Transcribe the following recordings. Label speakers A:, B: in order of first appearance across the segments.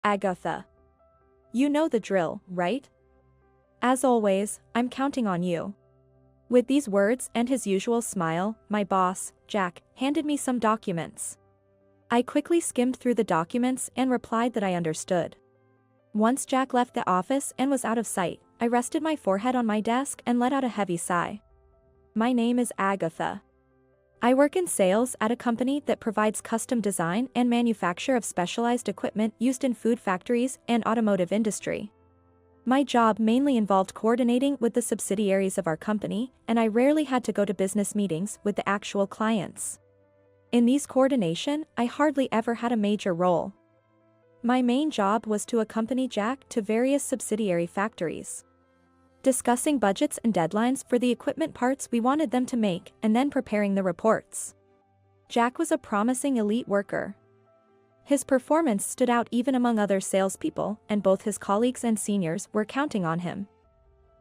A: Agatha. You know the drill, right? As always, I'm counting on you. With these words and his usual smile, my boss, Jack, handed me some documents. I quickly skimmed through the documents and replied that I understood. Once Jack left the office and was out of sight, I rested my forehead on my desk and let out a heavy sigh. My name is Agatha. I work in sales at a company that provides custom design and manufacture of specialized equipment used in food factories and automotive industry. My job mainly involved coordinating with the subsidiaries of our company, and I rarely had to go to business meetings with the actual clients. In these coordination, I hardly ever had a major role. My main job was to accompany Jack to various subsidiary factories, discussing budgets and deadlines for the equipment parts we wanted them to make, and then preparing the reports. Jack was a promising elite worker. His performance stood out even among other salespeople, and both his colleagues and seniors were counting on him.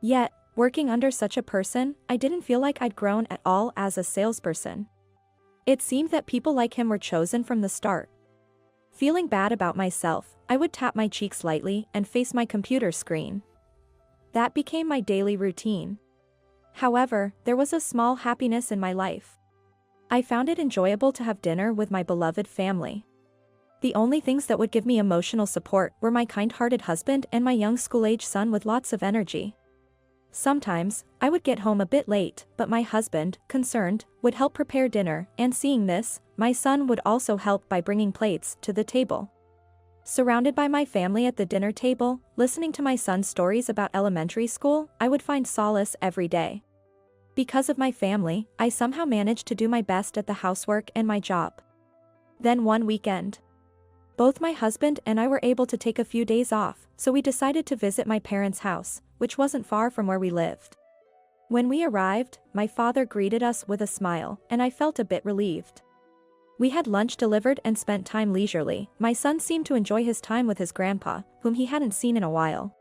A: Yet, working under such a person, I didn't feel like I'd grown at all as a salesperson. It seemed that people like him were chosen from the start. Feeling bad about myself, I would tap my cheeks lightly and face my computer screen. That became my daily routine. However, there was a small happiness in my life. I found it enjoyable to have dinner with my beloved family. The only things that would give me emotional support were my kind-hearted husband and my young school-age son with lots of energy. Sometimes, I would get home a bit late, but my husband, concerned, would help prepare dinner, and seeing this, my son would also help by bringing plates to the table. Surrounded by my family at the dinner table, listening to my son's stories about elementary school, I would find solace every day. Because of my family, I somehow managed to do my best at the housework and my job. Then one weekend, both my husband and I were able to take a few days off, so we decided to visit my parents' house, which wasn't far from where we lived. When we arrived, my father greeted us with a smile, and I felt a bit relieved. We had lunch delivered and spent time leisurely. My son seemed to enjoy his time with his grandpa, whom he hadn't seen in a while.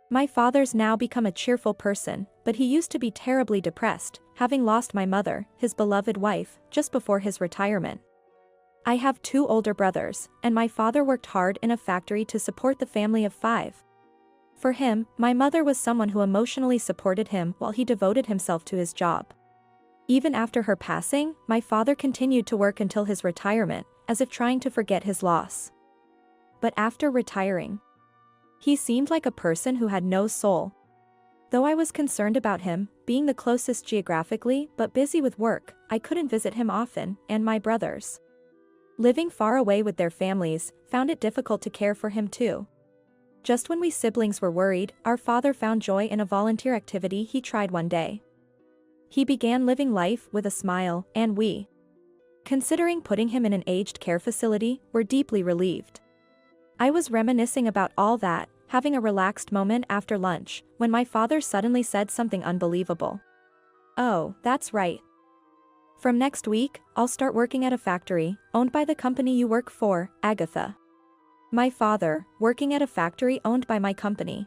A: My father's now become a cheerful person, but he used to be terribly depressed, having lost my mother, his beloved wife, just before his retirement. I have 2 older brothers, and my father worked hard in a factory to support the family of 5. For him, my mother was someone who emotionally supported him while he devoted himself to his job. Even after her passing, my father continued to work until his retirement, as if trying to forget his loss. But after retiring, he seemed like a person who had no soul. Though I was concerned about him, being the closest geographically but busy with work, I couldn't visit him often, and my brothers, living far away with their families, found it difficult to care for him too. Just when we siblings were worried, our father found joy in a volunteer activity he tried one day. He began living life with a smile, and we, considering putting him in an aged care facility, were deeply relieved. I was reminiscing about all that, having a relaxed moment after lunch, when my father suddenly said something unbelievable. "Oh, that's right. From next week, I'll start working at a factory, owned by the company you work for, Agatha." My father, working at a factory owned by my company.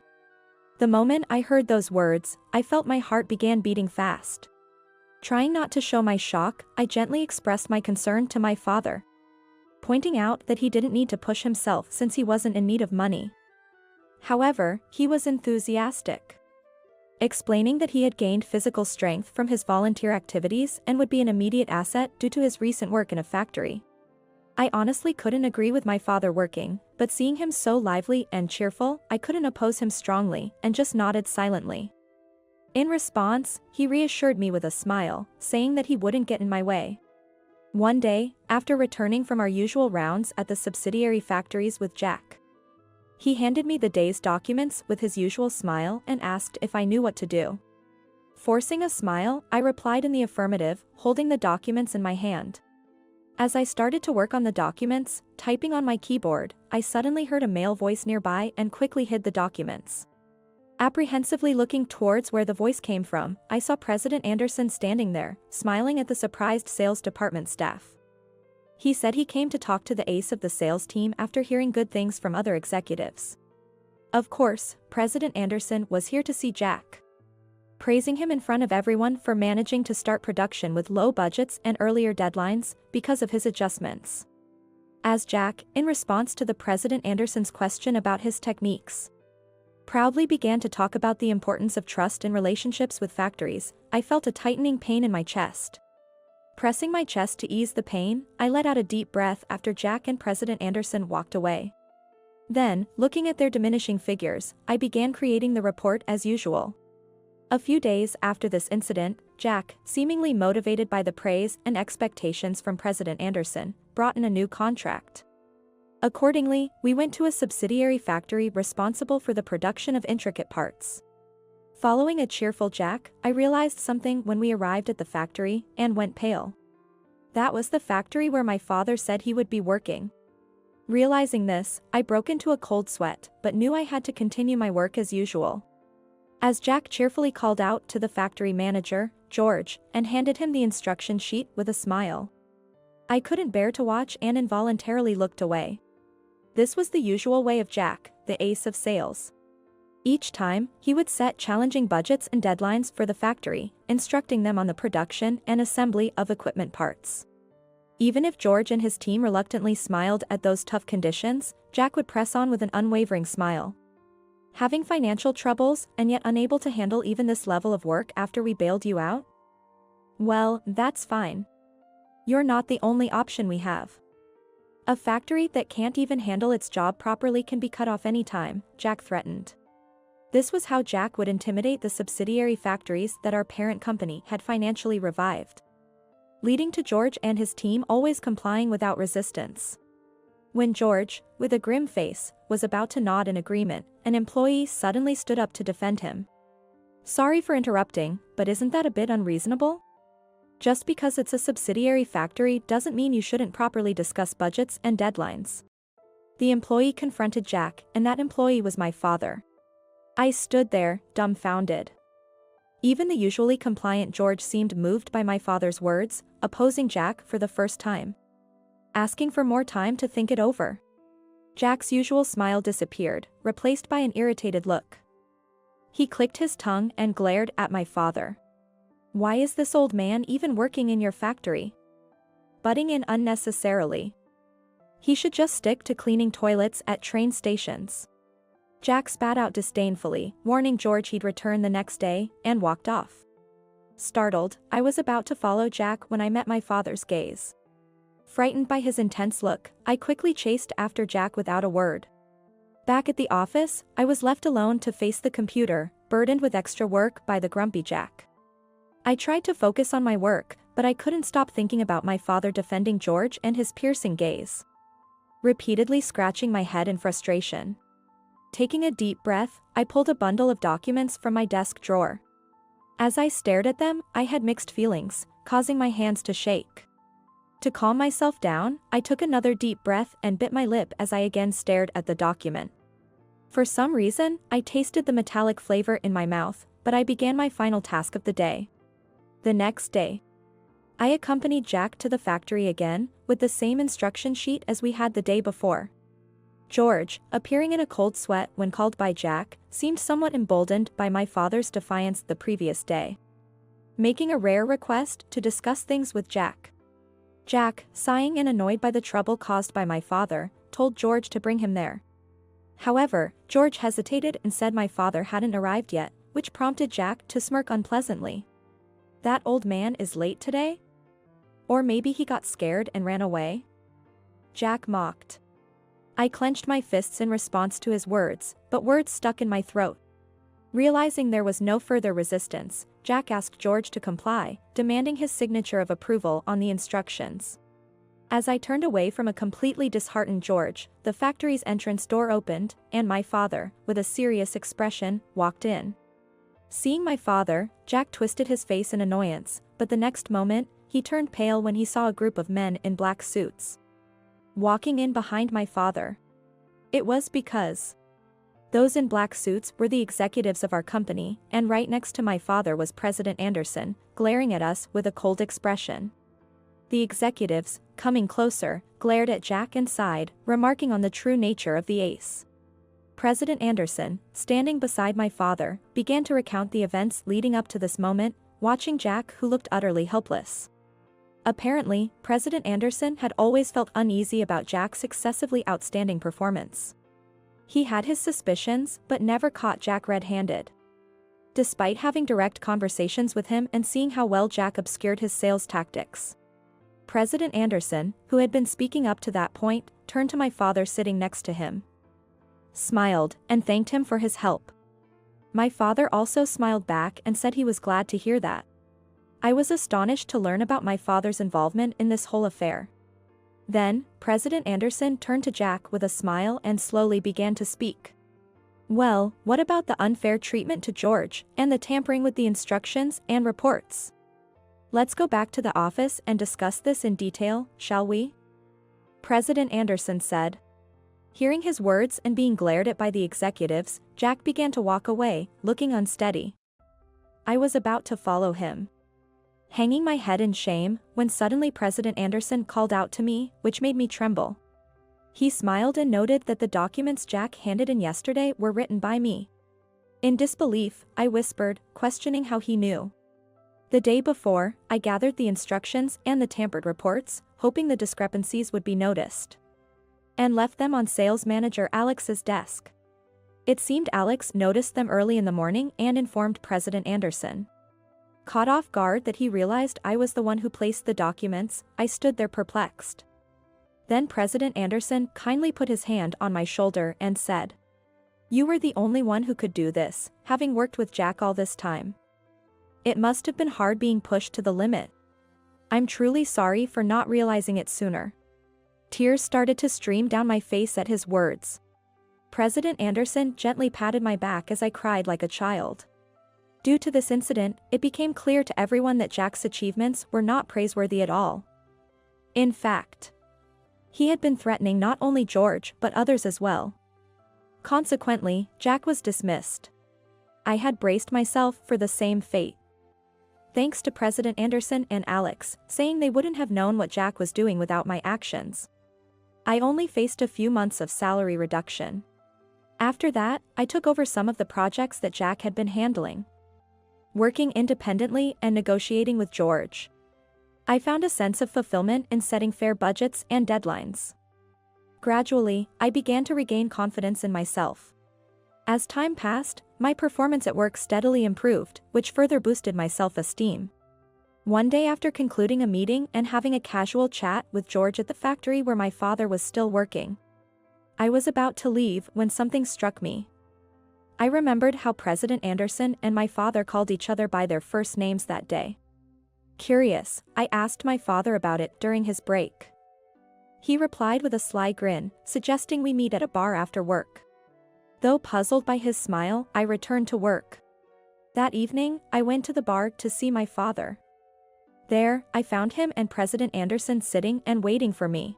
A: The moment I heard those words, I felt my heart began beating fast. Trying not to show my shock, I gently expressed my concern to my father, pointing out that he didn't need to push himself since he wasn't in need of money. However, he was enthusiastic, explaining that he had gained physical strength from his volunteer activities and would be an immediate asset due to his recent work in a factory. I honestly couldn't agree with my father working, but seeing him so lively and cheerful, I couldn't oppose him strongly, and just nodded silently. In response, he reassured me with a smile, saying that he wouldn't get in my way. One day, after returning from our usual rounds at the subsidiary factories with Jack, he handed me the day's documents with his usual smile and asked if I knew what to do. Forcing a smile, I replied in the affirmative, holding the documents in my hand. As I started to work on the documents, typing on my keyboard, I suddenly heard a male voice nearby and quickly hid the documents. Apprehensively looking towards where the voice came from, I saw President Anderson standing there, smiling at the surprised sales department staff. He said he came to talk to the ace of the sales team after hearing good things from other executives. Of course, President Anderson was here to see Jack, praising him in front of everyone for managing to start production with low budgets and earlier deadlines because of his adjustments. As Jack, in response to the President Anderson's question about his techniques, proudly began to talk about the importance of trust in relationships with factories, I felt a tightening pain in my chest. Pressing my chest to ease the pain, I let out a deep breath after Jack and President Anderson walked away. Then, looking at their diminishing figures, I began creating the report as usual. A few days after this incident, Jack, seemingly motivated by the praise and expectations from President Anderson, brought in a new contract. Accordingly, we went to a subsidiary factory responsible for the production of intricate parts. Following a cheerful Jack, I realized something when we arrived at the factory and went pale. That was the factory where my father said he would be working. Realizing this, I broke into a cold sweat, but knew I had to continue my work as usual. As Jack cheerfully called out to the factory manager, George, and handed him the instruction sheet with a smile, I couldn't bear to watch and involuntarily looked away. This was the usual way of Jack, the ace of sales. Each time, he would set challenging budgets and deadlines for the factory, instructing them on the production and assembly of equipment parts. Even if George and his team reluctantly smiled at those tough conditions, Jack would press on with an unwavering smile. Having financial troubles and yet unable to handle even this level of work after we bailed you out? Well, that's fine. You're not the only option we have. A factory that can't even handle its job properly can be cut off anytime, Jack threatened. This was how Jack would intimidate the subsidiary factories that our parent company had financially revived, leading to George and his team always complying without resistance. When George, with a grim face, was about to nod in agreement, an employee suddenly stood up to defend him. Sorry for interrupting, but isn't that a bit unreasonable? Just because it's a subsidiary factory doesn't mean you shouldn't properly discuss budgets and deadlines. The employee confronted Jack, and that employee was my father. I stood there, dumbfounded. Even the usually compliant George seemed moved by my father's words, opposing Jack for the first time, asking for more time to think it over. Jack's usual smile disappeared, replaced by an irritated look. He clicked his tongue and glared at my father. Why is this old man even working in your factory? Butting in unnecessarily. He should just stick to cleaning toilets at train stations. Jack spat out disdainfully, warning George he'd return the next day, and walked off. Startled, I was about to follow Jack when I met my father's gaze. Frightened by his intense look, I quickly chased after Jack without a word. Back at the office, I was left alone to face the computer, burdened with extra work by the grumpy Jack. I tried to focus on my work, but I couldn't stop thinking about my father defending George and his piercing gaze. Repeatedly scratching my head in frustration. Taking a deep breath, I pulled a bundle of documents from my desk drawer. As I stared at them, I had mixed feelings, causing my hands to shake. To calm myself down, I took another deep breath and bit my lip as I again stared at the document. For some reason, I tasted the metallic flavor in my mouth, but I began my final task of the day. The next day, I accompanied Jack to the factory again, with the same instruction sheet as we had the day before. George, appearing in a cold sweat when called by Jack, seemed somewhat emboldened by my father's defiance the previous day, making a rare request to discuss things with Jack. Jack, sighing and annoyed by the trouble caused by my father, told George to bring him there. However, George hesitated and said my father hadn't arrived yet, which prompted Jack to smirk unpleasantly. That old man is late today? Or maybe he got scared and ran away? Jack mocked. I clenched my fists in response to his words, but words stuck in my throat. Realizing there was no further resistance, Jack asked George to comply, demanding his signature of approval on the instructions. As I turned away from a completely disheartened George, the factory's entrance door opened, and my father, with a serious expression, walked in. Seeing my father, Jack twisted his face in annoyance, but the next moment, he turned pale when he saw a group of men in black suits walking in behind my father. It was because those in black suits were the executives of our company, and right next to my father was President Anderson, glaring at us with a cold expression. The executives, coming closer, glared at Jack and sighed, remarking on the true nature of the ace. President Anderson, standing beside my father, began to recount the events leading up to this moment, watching Jack, who looked utterly helpless. Apparently, President Anderson had always felt uneasy about Jack's excessively outstanding performance. He had his suspicions, but never caught Jack red-handed. Despite having direct conversations with him and seeing how well Jack obscured his sales tactics, President Anderson, who had been speaking up to that point, turned to my father sitting next to him, smiled, and thanked him for his help. My father also smiled back and said he was glad to hear that. I was astonished to learn about my father's involvement in this whole affair. Then, President Anderson turned to Jack with a smile and slowly began to speak. "Well, what about the unfair treatment to George, and the tampering with the instructions and reports? Let's go back to the office and discuss this in detail, shall we?" President Anderson said. Hearing his words and being glared at by the executives, Jack began to walk away, looking unsteady. I was about to follow him, hanging my head in shame, when suddenly President Anderson called out to me, which made me tremble. He smiled and noted that the documents Jack handed in yesterday were written by me. In disbelief, I whispered, questioning how he knew. The day before, I gathered the instructions and the tampered reports, hoping the discrepancies would be noticed, and left them on sales manager Alex's desk. It seemed Alex noticed them early in the morning and informed President Anderson. Caught off guard that he realized I was the one who placed the documents, I stood there perplexed. Then President Anderson kindly put his hand on my shoulder and said, "You were the only one who could do this, having worked with Jack all this time. It must have been hard being pushed to the limit. I'm truly sorry for not realizing it sooner." Tears started to stream down my face at his words. President Anderson gently patted my back as I cried like a child. Due to this incident, it became clear to everyone that Jack's achievements were not praiseworthy at all. In fact, he had been threatening not only George but others as well. Consequently, Jack was dismissed. I had braced myself for the same fate. Thanks to President Anderson and Alex, saying they wouldn't have known what Jack was doing without my actions, I only faced a few months of salary reduction. After that, I took over some of the projects that Jack had been handling, working independently and negotiating with George. I found a sense of fulfillment in setting fair budgets and deadlines. Gradually, I began to regain confidence in myself. As time passed, my performance at work steadily improved, which further boosted my self-esteem. One day after concluding a meeting and having a casual chat with George at the factory where my father was still working, I was about to leave when something struck me. I remembered how President Anderson and my father called each other by their first names that day. Curious, I asked my father about it during his break. He replied with a sly grin, suggesting we meet at a bar after work. Though puzzled by his smile, I returned to work. That evening, I went to the bar to see my father. There, I found him and President Anderson sitting and waiting for me.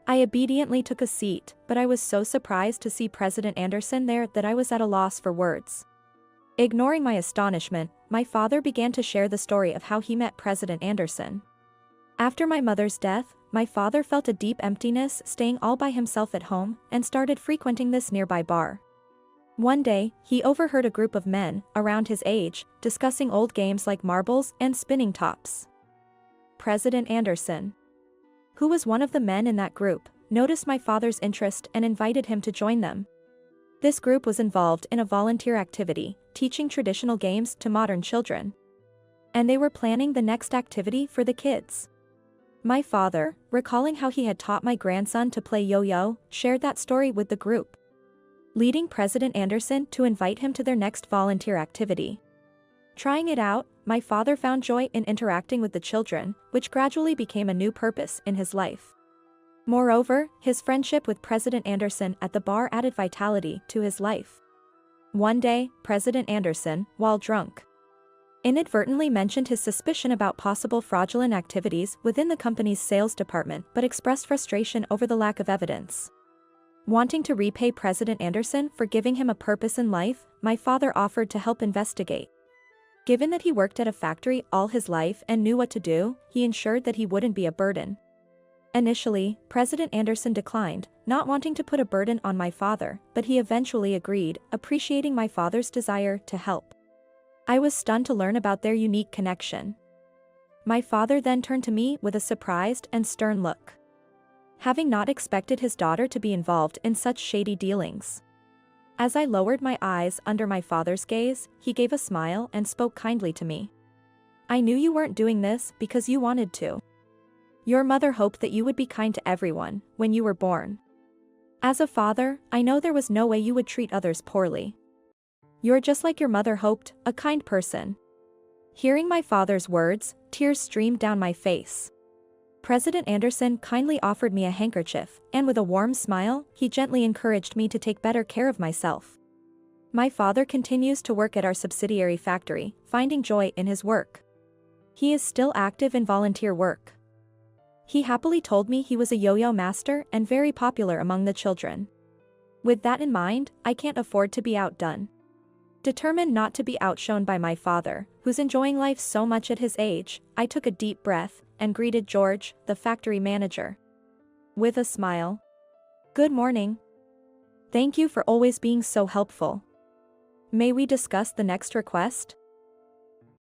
A: I obediently took a seat, but I was so surprised to see President Anderson there that I was at a loss for words. Ignoring my astonishment, my father began to share the story of how he met President Anderson. After my mother's death, my father felt a deep emptiness staying all by himself at home and started frequenting this nearby bar. One day, he overheard a group of men, around his age, discussing old games like marbles and spinning tops. President Anderson, who was one of the men in that group, noticed my father's interest and invited him to join them. This group was involved in a volunteer activity, teaching traditional games to modern children. And they were planning the next activity for the kids. My father, recalling how he had taught my grandson to play yo-yo, shared that story with the group, leading President Anderson to invite him to their next volunteer activity. Trying it out, my father found joy in interacting with the children, which gradually became a new purpose in his life. Moreover, his friendship with President Anderson at the bar added vitality to his life. One day, President Anderson, while drunk, inadvertently mentioned his suspicion about possible fraudulent activities within the company's sales department but expressed frustration over the lack of evidence. Wanting to repay President Anderson for giving him a purpose in life, my father offered to help investigate. Given that he worked at a factory all his life and knew what to do, he ensured that he wouldn't be a burden. Initially, President Anderson declined, not wanting to put a burden on my father, but he eventually agreed, appreciating my father's desire to help. I was stunned to learn about their unique connection. My father then turned to me with a surprised and stern look. Having not expected his daughter to be involved in such shady dealings. As I lowered my eyes under my father's gaze, he gave a smile and spoke kindly to me. I knew you weren't doing this because you wanted to. Your mother hoped that you would be kind to everyone when you were born. As a father, I know there was no way you would treat others poorly. You're just like your mother hoped, a kind person. Hearing my father's words, tears streamed down my face. President Anderson kindly offered me a handkerchief, and with a warm smile, he gently encouraged me to take better care of myself. My father continues to work at our subsidiary factory, finding joy in his work. He is still active in volunteer work. He happily told me he was a yo-yo master and very popular among the children. With that in mind, I can't afford to be outdone. Determined not to be outshone by my father, who's enjoying life so much at his age, I took a deep breath and greeted George, the factory manager. With a smile. Good morning. Thank you for always being so helpful. May we discuss the next request?